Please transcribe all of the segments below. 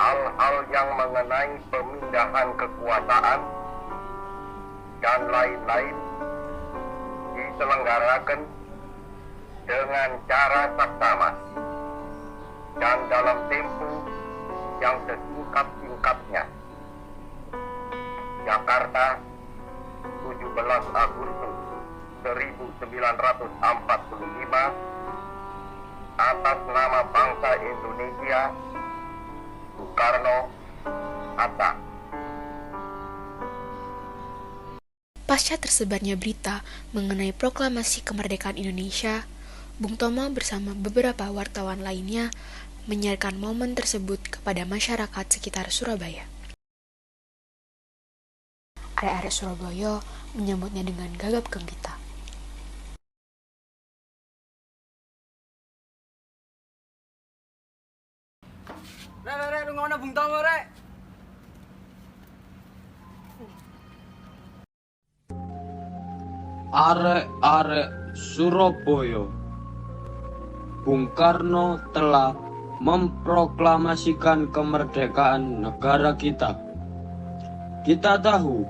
hal-hal yang mengenai pemindahan kekuasaan dan lain-lain diselenggarakan dengan cara saksama dan dalam tempo yang sesingkat-singkatnya. Jakarta, 17 Agustus 1945, atas nama bangsa Indonesia, Soekarno, Hatta. Pasca tersebarnya berita mengenai proklamasi kemerdekaan Indonesia, Bung Tomo bersama beberapa wartawan lainnya menyiarkan momen tersebut kepada masyarakat sekitar Surabaya. Arek-arek Surabaya menyambutnya dengan gagap gempita. Rek, lu ngono Bung Tomo, Rek? Arek-arek Surabaya, Bung Karno telah memproklamasikan kemerdekaan negara kita. Kita tahu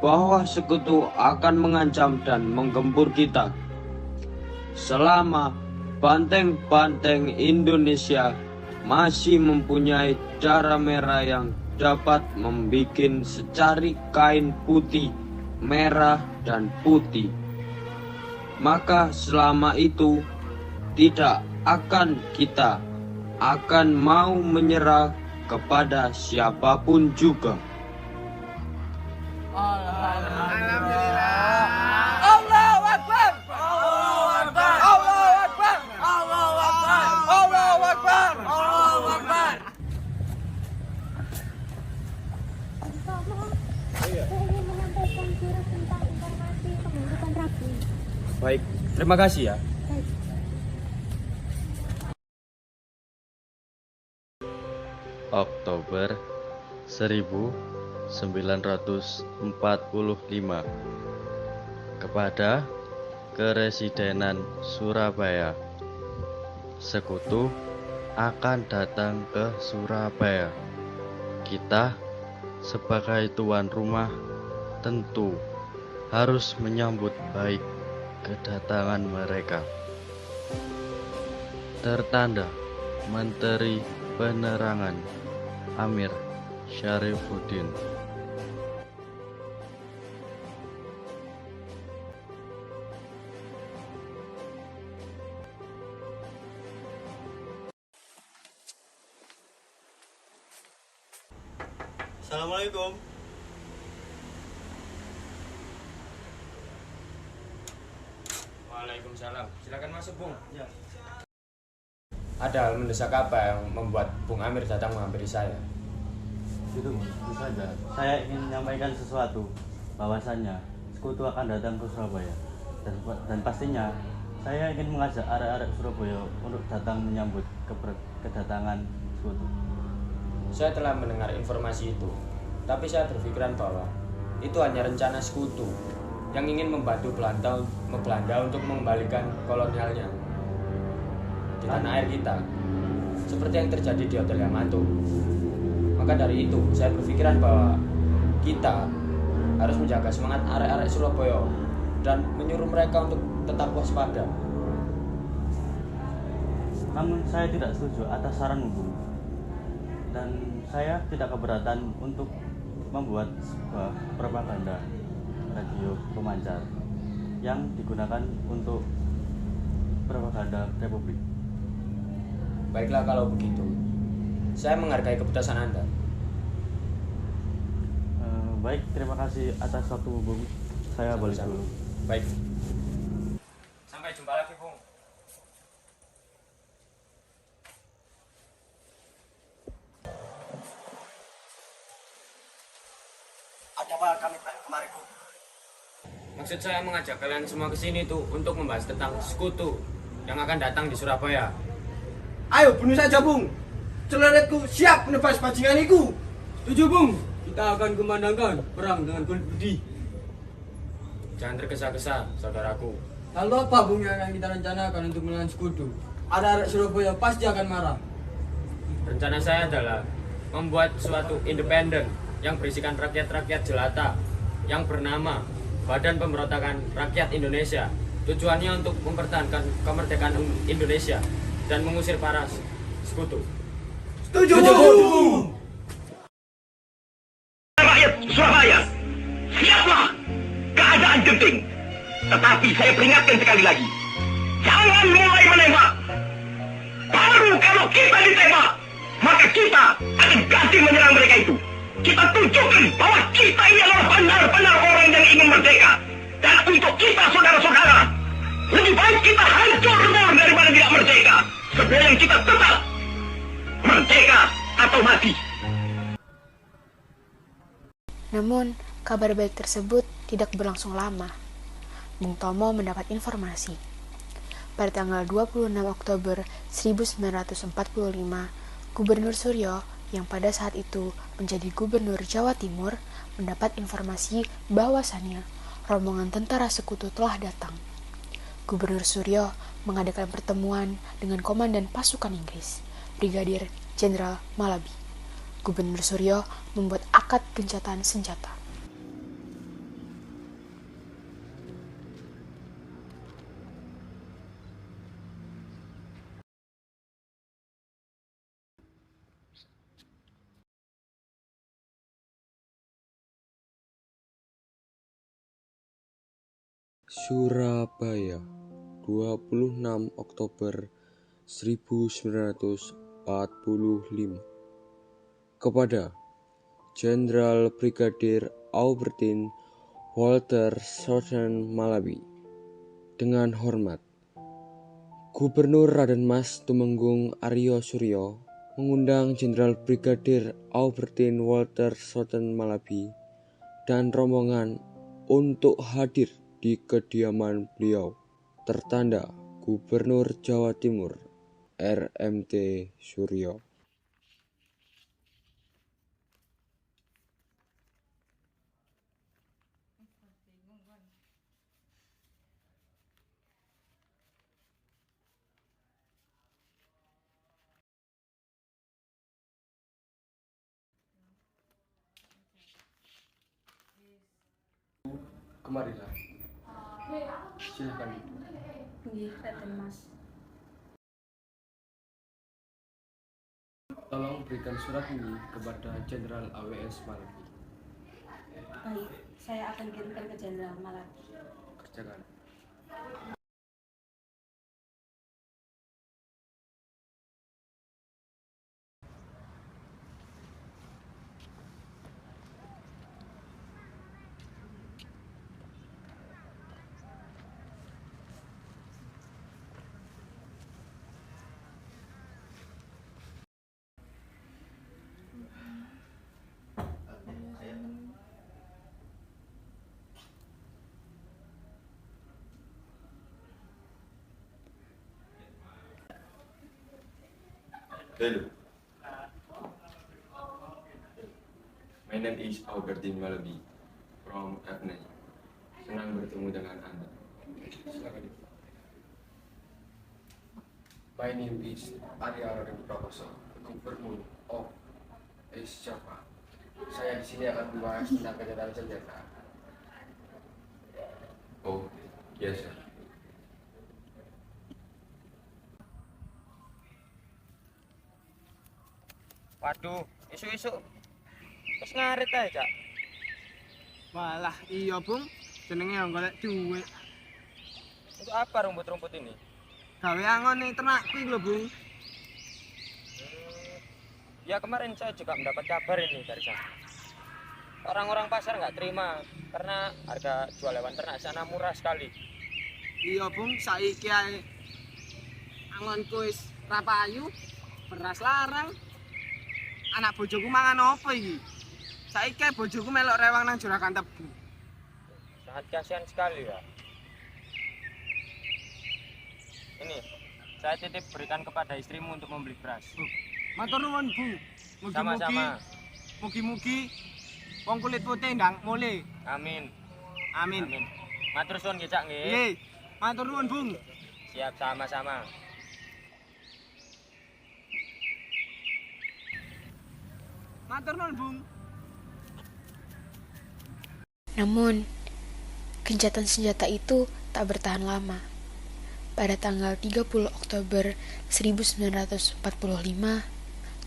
bahwa sekutu akan mengancam dan menggempur kita. Selama banteng-banteng Indonesia masih mempunyai darah merah yang dapat membuat secari kain putih, merah, dan putih, maka selama itu tidak akan kita akan mau menyerah kepada siapapun juga. Alhamdulillah. Allahu Akbar. Allahu Akbar. Allahu Akbar. Allahu Akbar. Allahu Akbar. Allahu Akbar. Saya ingin menyampaikan surat tentang informasi pembentukan Rabu. Baik, terima kasih ya. Baik. Oktober 1945 kepada Keresidenan Surabaya. Sekutu akan datang ke Surabaya. Kita sebagai tuan rumah tentu harus menyambut baik kedatangan mereka. Tertanda Menteri Penerangan Amir Syarifuddin. Assalamualaikum. Waalaikumsalam. Silakan masuk, Bung. Ya. Ada hal mendesak apa yang membuat Bung Amir datang menghampiri saya? Itu saja. Saya ingin menyampaikan sesuatu, bahwasannya sekutu akan datang ke Surabaya, dan pastinya saya ingin mengajak arek-arek Surabaya untuk datang menyambut kedatangan sekutu. Saya telah mendengar informasi itu, tapi saya berpikiran bahwa itu hanya rencana sekutu yang ingin membantu Belanda untuk mengembalikan kolonialnya di tanah air kita, seperti yang terjadi di Hotel Yamato. Maka dari itu, saya berpikiran bahwa kita harus menjaga semangat arek-arek Surabaya dan menyuruh mereka untuk tetap waspada. Namun saya tidak setuju atas saranmu, Bung. Dan saya tidak keberatan untuk membuat sebuah propaganda radio pemancar yang digunakan untuk propaganda Republik. Baiklah kalau begitu, saya menghargai keputusan Anda. Baik, terima kasih atas waktu, Bung. Saya balik dulu. Baik. Sampai jumpa lagi, Bung. Ada apa kami kemarin, Bung? Maksud saya mengajak kalian semua ke sini tuh untuk membahas tentang sekutu yang akan datang di Surabaya. Ayo bunuh saja, Bung. Celeretku siap menebas bajinganiku. Setuju, Bung. Kita akan kumandangkan perang dengan kulit budi. Jangan tergesa-gesa, saudaraku. Lalu apa, Bung, yang akan kita rencanakan untuk melawan sekutu? Ada arek Surabaya pasti akan marah. Rencana saya adalah membuat suatu independen yang berisikan rakyat-rakyat jelata yang bernama Badan Pemberontakan Rakyat Indonesia. Tujuannya untuk mempertahankan kemerdekaan Indonesia dan mengusir para sekutu. Setuju. Rakyat Surabaya, siaplah, keadaan genting. Tetapi saya peringatkan sekali lagi, jangan mulai menembak. Baru kalau kita ditembak, maka kita akan ganti menyerang mereka itu. Kita tunjukkan bahwa kita ini adalah benar-benar orang yang ingin merdeka. Dan untuk kita saudara-saudara, lebih baik kita hancur lebur daripada tidak merdeka. Sebelum kita tetap merdeka atau mati. Namun, kabar baik tersebut tidak berlangsung lama. Bung Tomo mendapat informasi. Pada tanggal 26 Oktober 1945, Gubernur Suryo yang pada saat itu menjadi Gubernur Jawa Timur mendapat informasi bahwasannya rombongan tentara sekutu telah datang. Gubernur Suryo mengadakan pertemuan dengan Komandan Pasukan Inggris, Brigadir Jenderal Malabi. Gubernur Suryo membuat akad gencatan senjata. Surabaya, 26 Oktober 1945. Kepada Jenderal Brigadir Aubertin Walter Southern Malabi, dengan hormat, Gubernur Raden Mas Tumenggung Aryo Suryo mengundang Jenderal Brigadir Aubertin Walter Southern Malabi dan rombongan untuk hadir di kediaman beliau. Tertanda Gubernur Jawa Timur RMT Suryo. Kemarilah. Silakan. Nggih, Raden Mas. Tolong berikan surat ini kepada Jenderal AWS Malabi. Baik, saya akan kirimkan ke Jenderal Malabi. Kerjakan. Hello. My name is Aubertin Malabi from FNI. Senang bertemu dengan Anda. Silakan. My name is Arya Raden Prakoso, Gubernur of East Java. Saya di sini akan membahas tentang kegiatan senjata. Oh, yes sir. Waduh, isu-isu terus ngarit aja, Cak. Walah, iya Bung, jenenge golek duit. Untuk apa rumput-rumput ini? Gawe angon ning ternakku iki lho, Bung. Ya kemarin saya juga mendapat kabar ini dari sana. Orang-orang pasar nggak terima karena harga jual hewan ternak sana murah sekali. Iya, Bung, saiki ae angonku wis ra payu, beras larang. Anak bojoku mangan apa iki? Saiki bojoku melok rewang nang juragan tebu. Sangat kasihan sekali ya. Ini, saya titip berikan kepada istrimu untuk membeli beras. Matur nuwun, Bu. Sama-sama. Mugi-mugi wong kulit putih ndang mule. Amin. Amin. Amin. Matur suwun nggih, Cak nggih. Nggih. Matur nuwun, Bung. Siap, sama-sama. Matur nuwun, Bung. Namun, gencatan senjata itu tak bertahan lama. Pada tanggal 30 Oktober 1945,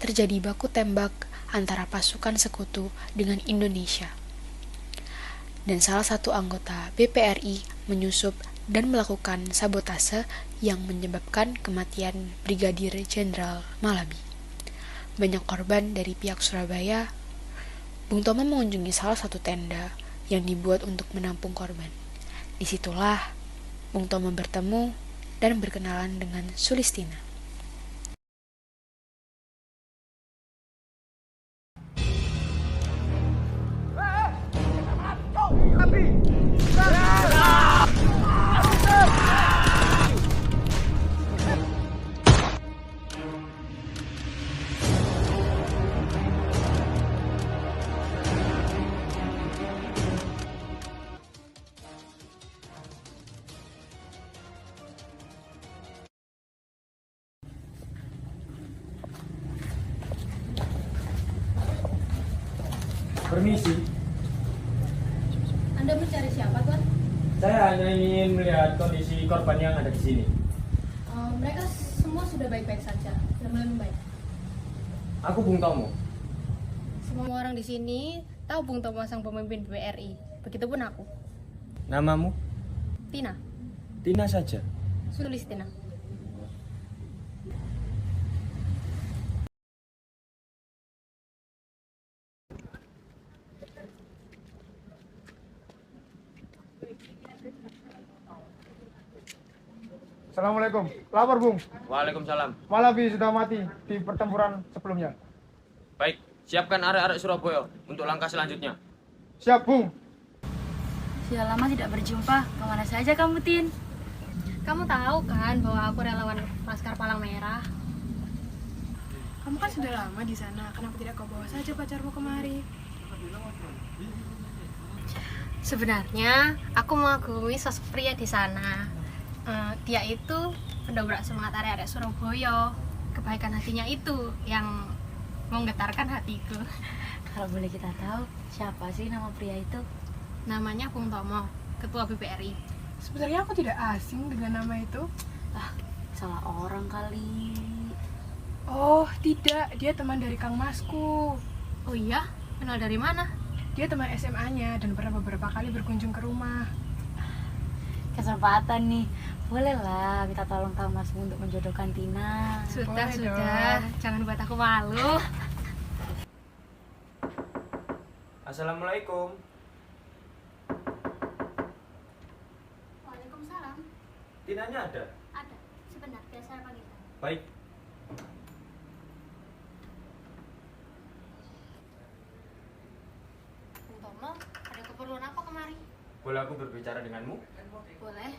terjadi baku tembak antara pasukan sekutu dengan Indonesia. Dan salah satu anggota BPRI menyusup dan melakukan sabotase yang menyebabkan kematian Brigadir Jenderal Malabi. Banyak korban dari pihak Surabaya. Bung Tomo mengunjungi salah satu tenda yang dibuat untuk menampung korban. Disitulah Bung Tomo bertemu dan berkenalan dengan Sulistina. Permisi, Anda mencari siapa, Tuan? saya hanya ingin melihat kondisi korban yang ada di sini. Mereka semua sudah baik-baik saja, sudah mulai membaik. Aku Bung Tomo. Semua orang di sini tahu Bung Tomo sang pemimpin BRI. Begitupun aku. Namamu? Tina. Tina saja. Sulistina. Assalamualaikum. Lapor, Bung. Waalaikumsalam. Malabi sudah mati di pertempuran sebelumnya. Baik, siapkan arek-arek Surabaya untuk langkah selanjutnya. Siap, Bung. Sudah lama tidak berjumpa. Kemana saja kamu, Tin? Kamu tahu kan bahwa aku relawan Laskar Palang Merah? Kamu kan sudah lama di sana. Kenapa tidak kau bawa saja pacarmu kemari? Sebenarnya aku mengagumi sosok pria di sana. Dia itu pendobrak semangat arek-arek Surabaya. Kebaikan hatinya itu yang menggetarkan hatiku. Kalau boleh kita tahu, siapa sih nama pria itu? Namanya Bung Tomo, Ketua BPRI. Sebenarnya aku tidak asing dengan nama itu. Salah orang kali. Oh, tidak. Dia teman dari Kang Masku. Oh iya? Kenal dari mana? Dia teman SMA-nya dan pernah beberapa kali berkunjung ke rumah. Kesempatan nih. Bolehlah minta tolong Kang Masku untuk menjodohkan Tina. Sudah. Jangan buat aku malu. Assalamualaikum. Waalaikumsalam. Tinanya ada? Ada. Sebentar, biar saya panggilkan. Baik. Bung Tomo, ada keperluan apa kemari? Boleh aku berbicara denganmu? Boleh.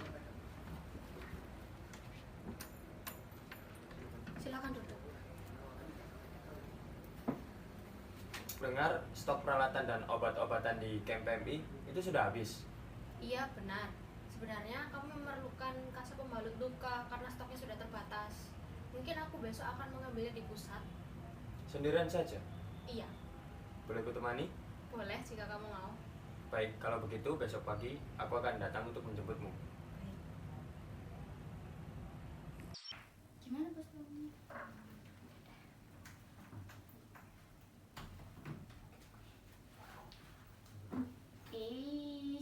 Silakan duduk. Dengar stok peralatan dan obat-obatan di camp PMI itu sudah habis. Iya, benar. Sebenarnya kami memerlukan kaset pembalut luka karena stoknya sudah terbatas. Mungkin aku besok akan mengambilnya di pusat. Sendirian saja? Iya. Boleh kutemani? Boleh jika kamu mau. Baik, kalau begitu besok pagi aku akan datang untuk menjemputmu. Gimana, Bos?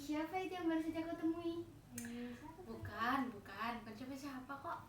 Siapa itu yang baru saja kau temui? Bukan siapa kok.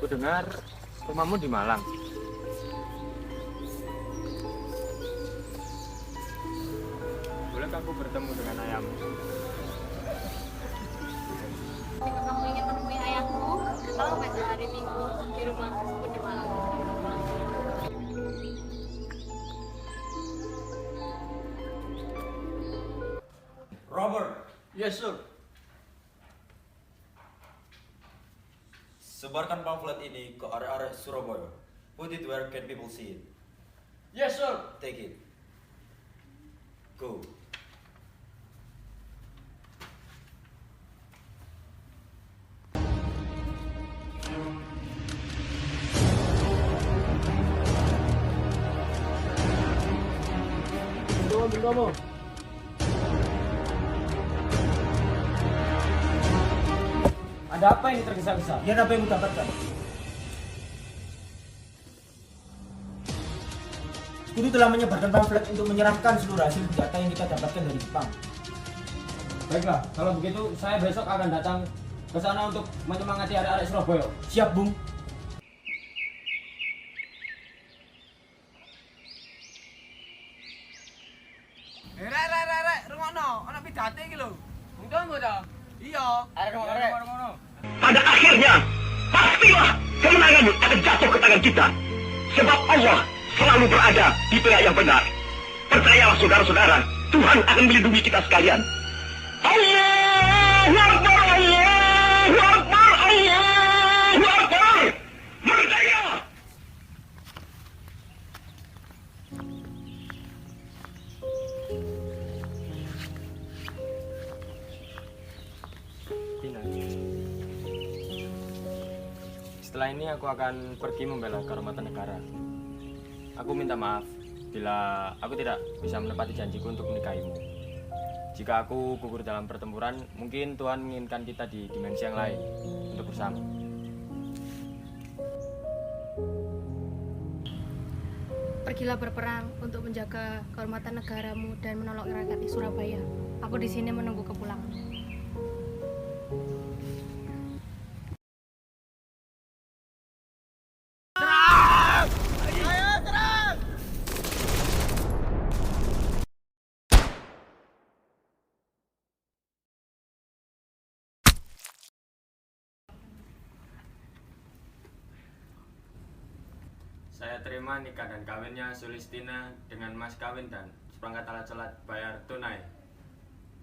Aku dengar rumahmu di Malang. Boleh ketika aku bertemu dengan ayahmu. Jika kamu ingin menemui ayahku, datanglah pada hari Minggu di rumahku di malam. Robert. Yes, sir. Sebarkan pamflet ini ke area-area Surabaya. Put it where can people see it. Yes, sir. Take it. Go. Tunggu. Ada apa ini tergesa-gesa? Lihat apa yang kamu dapatkan. Sekutu telah menyebarkan pamflet untuk menyerahkan seluruh hasil data yang kita dapatkan dari Jepang. Baiklah, kalau begitu saya besok akan datang ke sana untuk menyemangati adik-adik Surabaya. Siap, Bung. Rek, rungokno, ana pidato iki lho. Wong tonggo ta? Iya. Arek. Pada akhirnya, pastilah kemenangan akan jatuh ke tangan kita. Sebab Allah selalu berada di pihak yang benar. Percayalah saudara-saudara, Tuhan akan melindungi kita sekalian. Allahu Akbar, Allahu Akbar, Allahu Akbar. Merdeka! Tina. Setelah ini aku akan pergi membela kehormatan negara. Aku minta maaf bila aku tidak bisa menepati janjiku untuk menikahimu. Jika aku gugur dalam pertempuran, mungkin Tuhan menginginkan kita di dimensi yang lain untuk bersama. Pergilah berperang untuk menjaga kehormatan negaramu dan menolong rakyat di Surabaya. Aku di sini menunggu kepulanganmu. Saya terima nikah dan kawinnya Sulistina dengan mas kawin dan seperangkat alat sholat bayar tunai.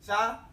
Sah.